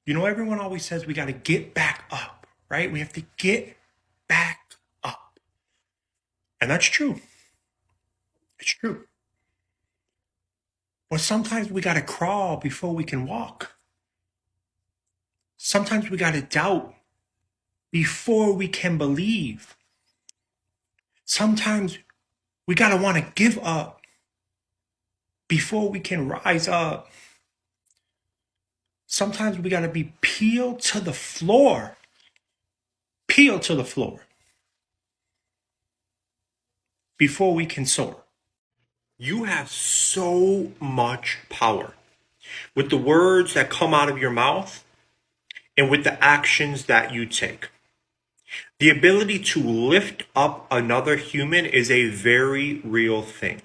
Everyone always says we got to get back up, right? We have to get back up. And that's true. It's true. But sometimes we got to crawl before we can walk. Sometimes we got to doubt before we can believe. Sometimes we got to want to give up before we can rise up. Sometimes we got to be peeled to the floor. Peeled to the floor before we can soar. You have so much power with the words that come out of your mouth and with the actions that you take. The ability to lift up another human is a very real thing.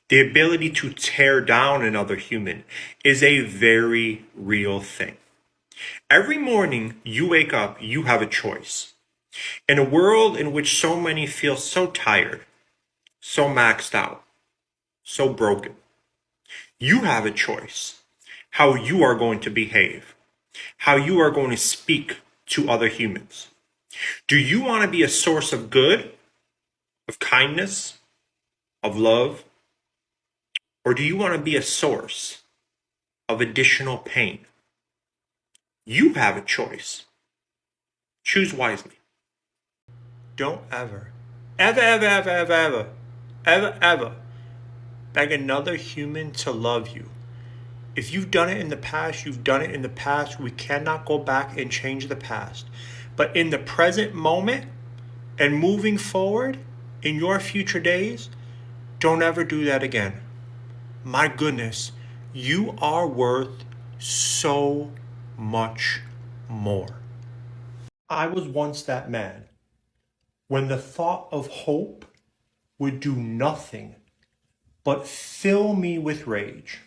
The ability to tear down another human is a very real thing. Every morning you wake up, you have a choice. In a world in which so many feel so tired, so maxed out, so broken, you have a choice how you are going to behave, how you are going to speak to other humans. Do you want to be a source of good, of kindness, of love? Or do you want to be a source of additional pain? You have a choice. Choose wisely. Don't ever, ever beg another human to love you. If you've done it in the past, you've done it in the past. We cannot go back and change the past. But in the present moment and moving forward in your future days, don't ever do that again. My goodness, you are worth so much more. I was once that man when the thought of hope would do nothing but fill me with rage.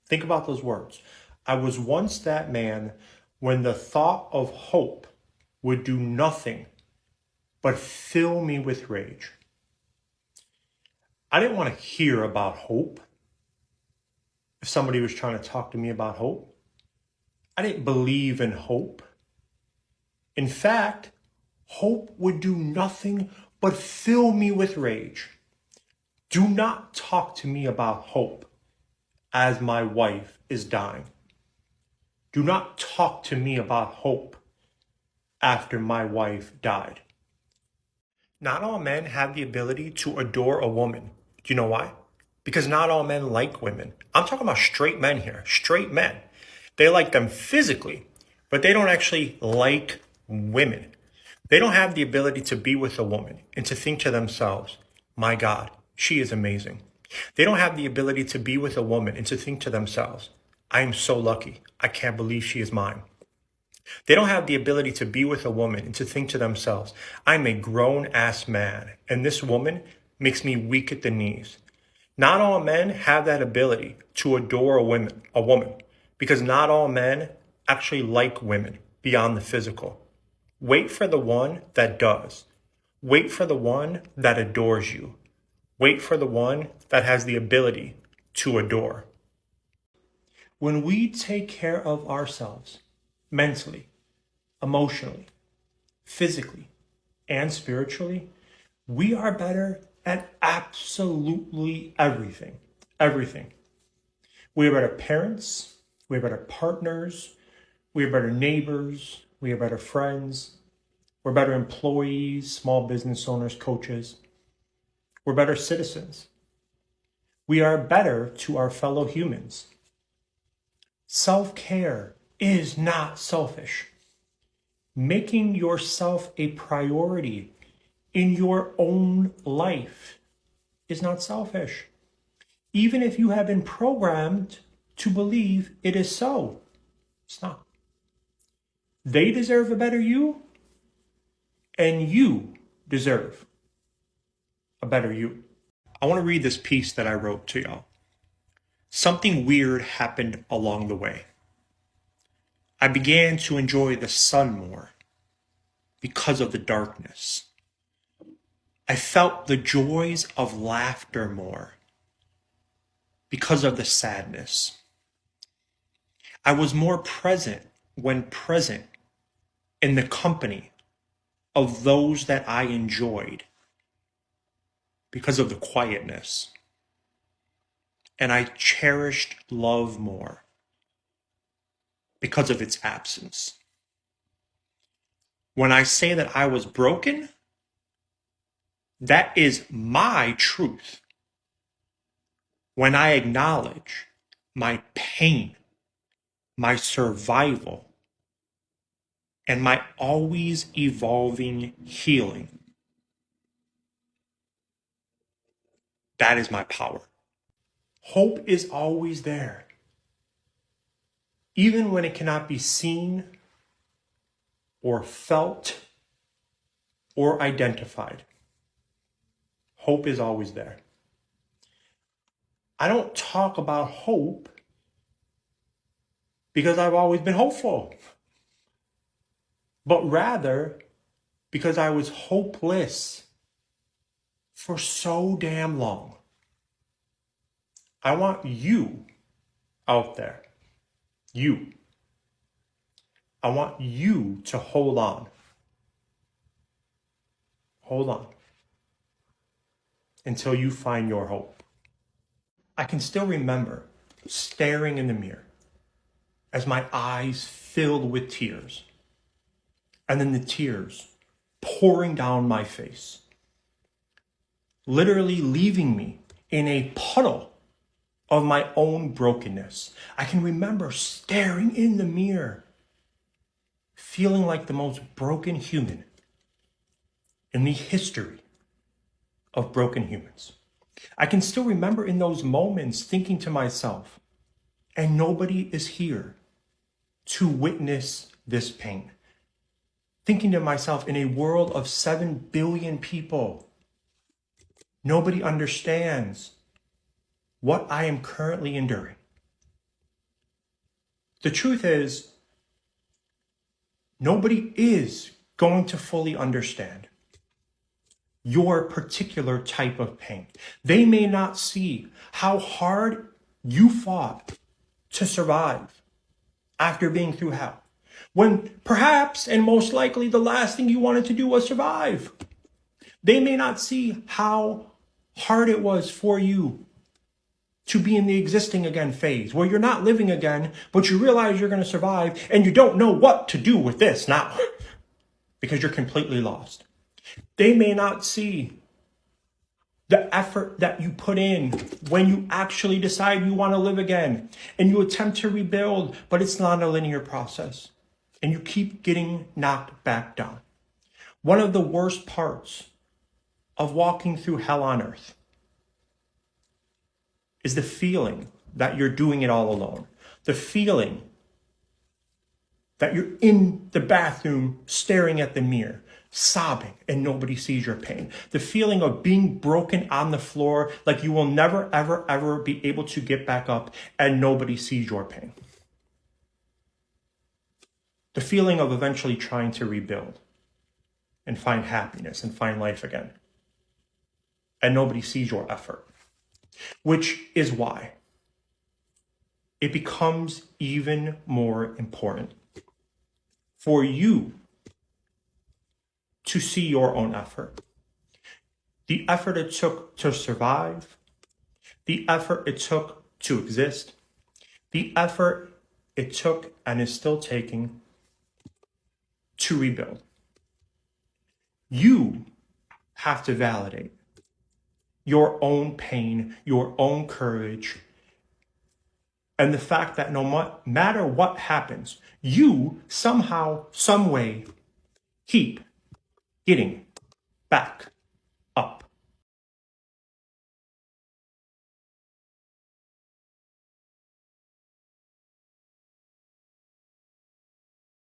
Think about those words. I was once that man when the thought of hope would do nothing but fill me with rage. I didn't want to hear about hope. If somebody was trying to talk to me about hope, I didn't believe in hope. In fact, hope would do nothing but fill me with rage. Do not talk to me about hope as my wife is dying. Do not talk to me about hope after my wife died. Not all men have the ability to adore a woman. Do you know why? Because not all men like women. I'm talking about straight men here, straight men. They like them physically, but they don't actually like women. They don't have the ability to be with a woman and to think to themselves, my God, she is amazing. They don't have the ability to be with a woman and to think to themselves, I am so lucky. I can't believe she is mine. They don't have the ability to be with a woman and to think to themselves, I'm a grown-ass man, and this woman makes me weak at the knees. Not all men have that ability to adore a woman, because not all men actually like women beyond the physical. Wait for the one that does. Wait for the one that adores you. Wait for the one that has the ability to adore. When we take care of ourselves, mentally, emotionally, physically, and spiritually, we are better at absolutely everything. Everything. We are better parents. We are better partners. We are better neighbors. We are better friends. We're better employees, small business owners, coaches. We're better citizens. We are better to our fellow humans. Self-care is not selfish. Making yourself a priority in your own life is not selfish. Even if you have been programmed to believe it is so, it's not. They deserve a better you, and you deserve a better you. I want to read this piece that I wrote to y'all. Something weird happened along the way. I began to enjoy the sun more because of the darkness. I felt the joys of laughter more because of the sadness. I was more present when present in the company of those that I enjoyed because of the quietness. And I cherished love more because of its absence. When I say that I was broken, that is my truth. When I acknowledge my pain, my survival, and my always evolving healing, that is my power. Hope is always there, even when it cannot be seen or felt or identified. Hope is always there. I don't talk about hope because I've always been hopeful, but rather because I was hopeless for so damn long. I want you out there, I want you to hold on. Hold on until you find your hope. I can still remember staring in the mirror as my eyes filled with tears, and then the tears pouring down my face, literally leaving me in a puddle of my own brokenness. I can remember staring in the mirror, feeling like the most broken human in the history of broken humans. I can still remember in those moments thinking to myself, and nobody is here to witness this pain. Thinking to myself, in a world of 7 billion people, nobody understands what I am currently enduring. The truth is, nobody is going to fully understand your particular type of pain. They may not see how hard you fought to survive after being through hell, when perhaps and most likely the last thing you wanted to do was survive. They may not see how hard it was for you to be in the existing again phase, where you're not living again, but you realize you're going to survive and you don't know what to do with this now because you're completely lost. They may not see the effort that you put in when you actually decide you want to live again and you attempt to rebuild, but it's not a linear process and you keep getting knocked back down. One of the worst parts of walking through hell on earth is the feeling that you're doing it all alone. The feeling that you're in the bathroom staring at the mirror, sobbing, and nobody sees your pain. The feeling of being broken on the floor, like you will never, ever, ever be able to get back up and nobody sees your pain. The feeling of eventually trying to rebuild and find happiness and find life again, and nobody sees your effort. Which is why it becomes even more important for you to see your own effort. The effort it took to survive, the effort it took to exist, the effort it took and is still taking to rebuild. You have to validate your own pain, your own courage, and the fact that no matter what happens, you somehow, some way, keep getting back up.